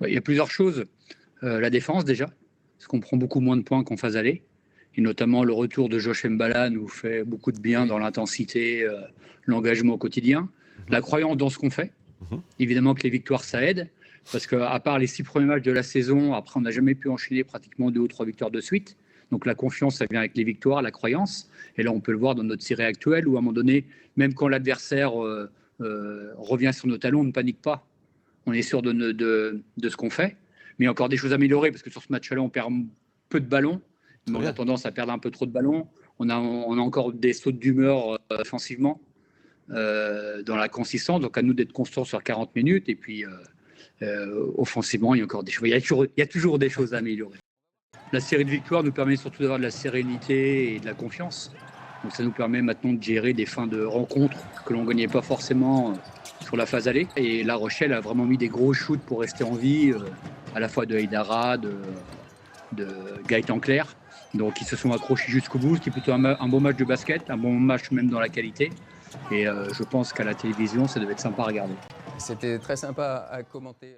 Ouais, il y a plusieurs choses. La défense déjà, parce qu'on prend beaucoup moins de points qu'en phase aller, et notamment le retour de Josh Mbala nous fait beaucoup de bien Oui. dans l'intensité, l'engagement au quotidien, Mmh. la croyance dans ce qu'on fait. Mmh. Évidemment que les victoires, ça aide, parce qu'à part les 6 premiers matchs de la saison, après on n'a jamais pu enchaîner pratiquement 2 ou 3 victoires de suite. Donc la confiance, ça vient avec les victoires, la croyance. Et là, on peut le voir dans notre série actuelle, où à un moment donné, même quand l'adversaire revient sur nos talons, on ne panique pas. On est sûr de ce qu'on fait. Mais il y a encore des choses à améliorer, parce que sur ce match-là, on perd peu de ballons, mais Très on a bien. tendance à perdre un peu trop de ballons. On a encore des sauts d'humeur offensivement dans la consistance. Donc à nous d'être constants sur 40 minutes. Et puis offensivement, il y a encore des choses. Il y a toujours des choses à améliorer. La série de victoires nous permet surtout d'avoir de la sérénité et de la confiance. Donc ça nous permet maintenant de gérer des fins de rencontres que l'on ne gagnait pas forcément sur la phase aller. Et La Rochelle a vraiment mis des gros shoots pour rester en vie, à la fois de Haïdara, de Gaëtan Clerc. Donc ils se sont accrochés jusqu'au bout. C'était plutôt un bon match de basket, un bon match même dans la qualité. Et je pense qu'à la télévision, ça devait être sympa à regarder. C'était très sympa à commenter.